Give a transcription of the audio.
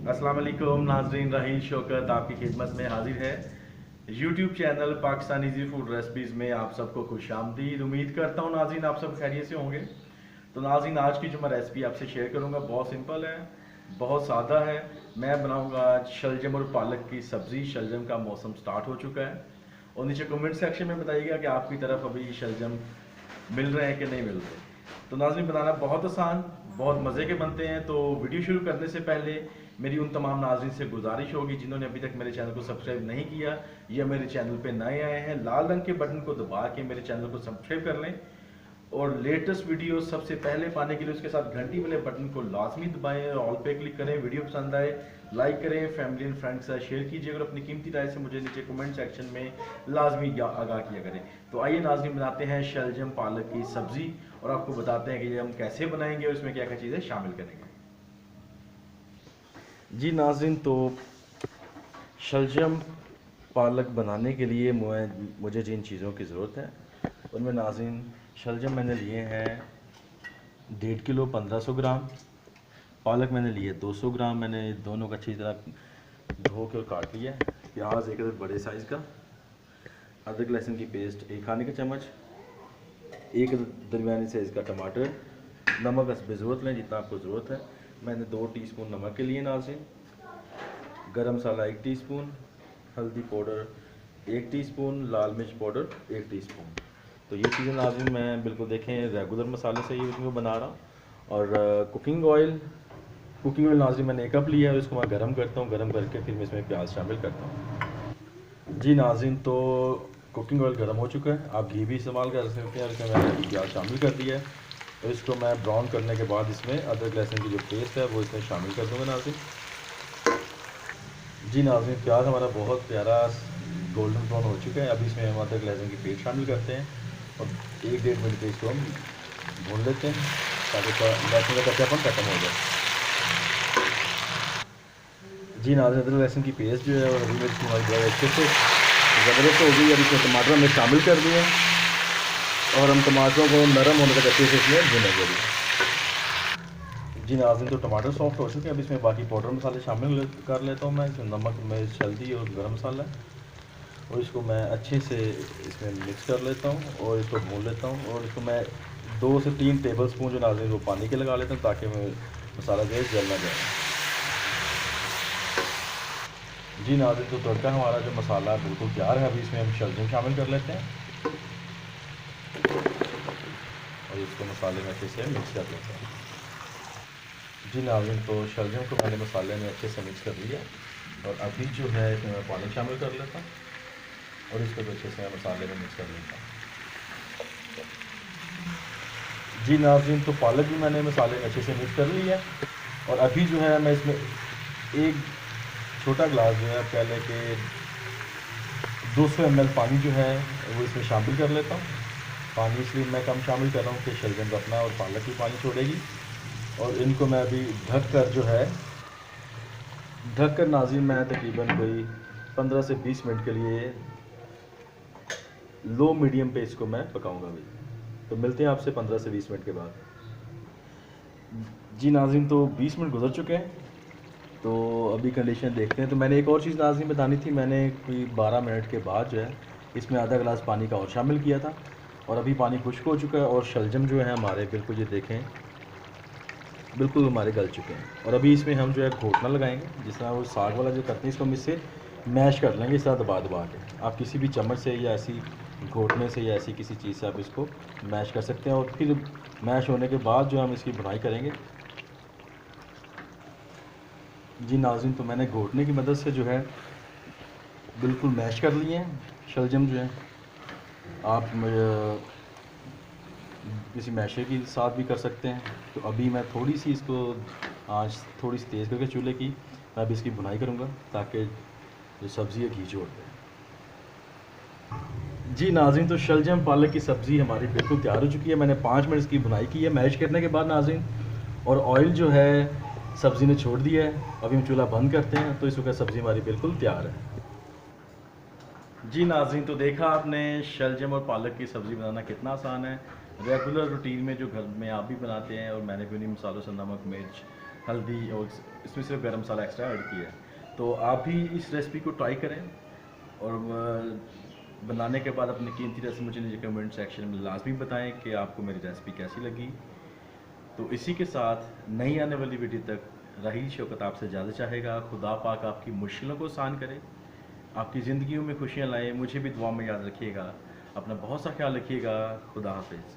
अस्सलाम वालेकुम नाज़रीन, रहील शौकत आपकी खिदमत में हाजिर है। YouTube channel Pakistani easy food recipes में आप सबको खुशामदीद। उम्मीद करता हूँ नाज़रीन आप सब खैरियत से होंगे। तो नाज़रीन आज की जो मैं रेसिपी आपसे शेयर करूँगा बहुत सिंपल है, बहुत सादा है। मैं बनाऊँगा आज शलजम और पालक की सब्ज़ी। शलजम का मौसम स्टार्ट हो चुका है और नीचे कमेंट सेक्शन में बताइएगा कि आपकी तरफ अभी शलजम मिल रहे हैं कि नहीं मिल रहे। तो नाज़रीन बनाना बहुत आसान, बहुत मज़े के बनते हैं। तो वीडियो शुरू करने से पहले मेरी उन तमाम नाज़रीन से गुजारिश होगी जिन्होंने अभी तक मेरे चैनल को सब्सक्राइब नहीं किया या मेरे चैनल पे नए आए हैं, लाल रंग के बटन को दबा के मेरे चैनल को सब्सक्राइब कर लें और लेटेस्ट वीडियो सबसे पहले पाने के लिए उसके साथ घंटी वाले बटन को लाजमी दबाएं और ऑल पे क्लिक करें। वीडियो पसंद आए लाइक करें, फैमिली एंड फ्रेंड्स के साथ शेयर कीजिए और अपनी कीमती राय से मुझे नीचे कमेंट सेक्शन में लाजमी आगाह किया करें। तो आइए नाज़रीन बनाते हैं शलजम पालक की सब्ज़ी और आपको बताते हैं कि ये हम कैसे बनाएंगे और इसमें क्या क्या चीज़ें शामिल करेंगे। जी नाज़रीन, तो शलजम पालक बनाने के लिए मुझे जिन चीज़ों की ज़रूरत है उनमें नाज़रीन शलजम मैंने लिए हैं 1.5 किलो 1500 ग्राम, पालक मैंने लिए 200 ग्राम। मैंने दोनों को अच्छी तरह धो कर काट लिया है। प्याज एक बड़े साइज़ का, अदरक लहसुन की पेस्ट 1 खाने का चम्मच, एक दरमियानी साइज़ का टमाटर, नमक ज़रूरत लें जितना आपको ज़रूरत है। मैंने 2 टीस्पून नमक के लिए नाज़रीन, गरम मसाला 1 टीस्पून, हल्दी पाउडर 1 टीस्पून, लाल मिर्च पाउडर 1 टीस्पून। तो ये चीज़ें नाज़रीन मैं बिल्कुल देखें रेगुलर मसाले से ही इसको बना रहा हूँ। और कुकिंग ऑयल नाज़रीन मैंने 1 कप लिया है, इसको मैं गर्म करता हूँ। गर्म करके फिर मैं इसमें प्याज शामिल करता हूँ। जी नाज़रीन, तो कुकिंग ऑयल गर्म हो चुका है, आप घी भी इस्तेमाल कर सकते हैं। इसमें मैंने प्याज शामिल कर दिया है और इसको मैं ब्राउन करने के बाद इसमें अदरक लहसुन की जो पेस्ट है वो इसमें शामिल कर दूँगा नाज़रीन। जी नाज़रीन, प्याज हमारा बहुत प्यारा गोल्डन ब्राउन हो चुका है। अभी इसमें हम अदरक लहसुन की पेस्ट शामिल करते हैं और 1-1.5 मिनट के इसको हम भून लेते हैं ताकि लहसुन का कच्चापन खत्म हो जाए। जी नाज़रीन, अदरक लहसुन की पेस्ट जो है और हरी मिर्च हमारी बहुत अच्छे से ज़बरदस्त हो गई। अब इसमें टमाटर हमने शामिल कर दिए और हम टमाटरों को नरम होने तक अच्छे से इसमें भूनेंगे। जी नाज़रीन, तो टमाटर सॉफ्ट हो चुके हैं। अब इसमें बाकी पाउडर मसाले शामिल कर लेता हूँ मैं। इसमें नमक, मिर्च, हल्दी और गरम मसाला, और इसको मैं अच्छे से इसमें मिक्स कर लेता हूँ और इसको भून लेता हूँ। और इसको मैं 2 से 3 टेबल स्पून जो नाज़रीन वो पानी के लगा लेता हूँ ताकि मसाला जो है जल ना जाए। जी नाज़रीन, तो तड़का हमारा जो मसाला बिल्कुल तैयार है। अभी इसमें हम शलजम शामिल कर लेते हैं और इसको मसाले में अच्छे से मिक्स कर लेते हैं। जी नाज़रीन, तो शलजम को मैंने मसाले में अच्छे से मिक्स कर लिया और अभी जो है इसमें मैं पानी शामिल कर लेता हूँ और इसको भी अच्छे से मैं मसाले में मिक्स कर लेता हूँ। जी नाज़रीन, तो पालक भी मैंने मसाले में अच्छे से मिक्स कर लिया और अभी जो है मैं इसमें एक छोटा गिलास जो है पहले के 200 ml पानी जो है वो इसमें शामिल कर लेता हूँ। पानी इसलिए मैं कम शामिल कर रहा हूँ कि शलजम अपना और पालक भी पानी छोड़ेगी। और इनको मैं अभी ढक कर नाज़रीन मैं तकरीबन कोई 15 से 20 मिनट के लिए लो मीडियम पे इसको मैं पकाऊंगा अभी। तो मिलते हैं आपसे 15 से 20 मिनट के बाद। जी नाज़रीन, तो 20 मिनट गुजर चुके हैं, तो अभी कंडीशन देखते हैं। तो मैंने एक और चीज़ नाज़रीन बतानी थी। मैंने कोई 12 मिनट के बाद जो है इसमें आधा गिलास पानी का और शामिल किया था और अभी पानी खुश्क हो चुका है और शलजम जो है हमारे बिल्कुल ये देखें बिल्कुल हमारे गल चुके हैं। और अभी इसमें हम जो है घोटना लगाएंगे, जिस तरह वो साग वाला जो करते हैं इसको हम इससे मैश कर लेंगे, इस तरह दबा दबा के। आप किसी भी चम्मच से या ऐसी घोटने से या ऐसी किसी चीज़ से आप इसको मैश कर सकते हैं। और फिर मैश होने के बाद जो हम इसकी बुनाई करेंगे। जी नाज़रीन, तो मैंने घोटने की मदद से जो है बिल्कुल मैश कर लिए हैं शलजम जो है। आप किसी मैशे के साथ भी कर सकते हैं। तो अभी मैं थोड़ी सी इसको आँच थोड़ी सी तेज़ करके चूल्हे की मैं अभी इसकी बुनाई करूँगा ताकि जो सब्ज़ी है घी छोड़ दे। जी नाज़रीन, तो शलजम पालक की सब्ज़ी हमारी बिल्कुल तैयार हो चुकी है। मैंने 5 मिनट इसकी बुनाई की है मैश करने के बाद नाज़रीन, और ऑयल जो है सब्ज़ी ने छोड़ दिया है। अभी हम चूल्हा बंद करते हैं तो इस वक्त सब्ज़ी हमारी बिल्कुल तैयार है। जी नाज़रीन, तो देखा आपने शलजम और पालक की सब्ज़ी बनाना कितना आसान है। रेगुलर रूटीन में जो घर में आप भी बनाते हैं और मैंने भी उन्हीं मसालों से नमक, मिर्च, हल्दी और इसमें सिर्फ गरम मसाला एक्स्ट्रा ऐड किया है। तो आप भी इस रेसिपी को ट्राई करें और बनाने के बाद अपनी कीमती रेसिपी मुझे कमेंट सेक्शन में लाजमी बताएं कि आपको मेरी रेसिपी कैसी लगी। तो इसी के साथ नई आने वाली वीडियो तक राहील शौकत आपसे इजाज़त चाहेगा। खुदा पाक आपकी मुश्किलों को आसान करे, आपकी ज़िंदगियों में खुशियाँ लाए। मुझे भी दुआ में याद रखिएगा। अपना बहुत सा ख्याल रखिएगा। खुदा हाफिज़।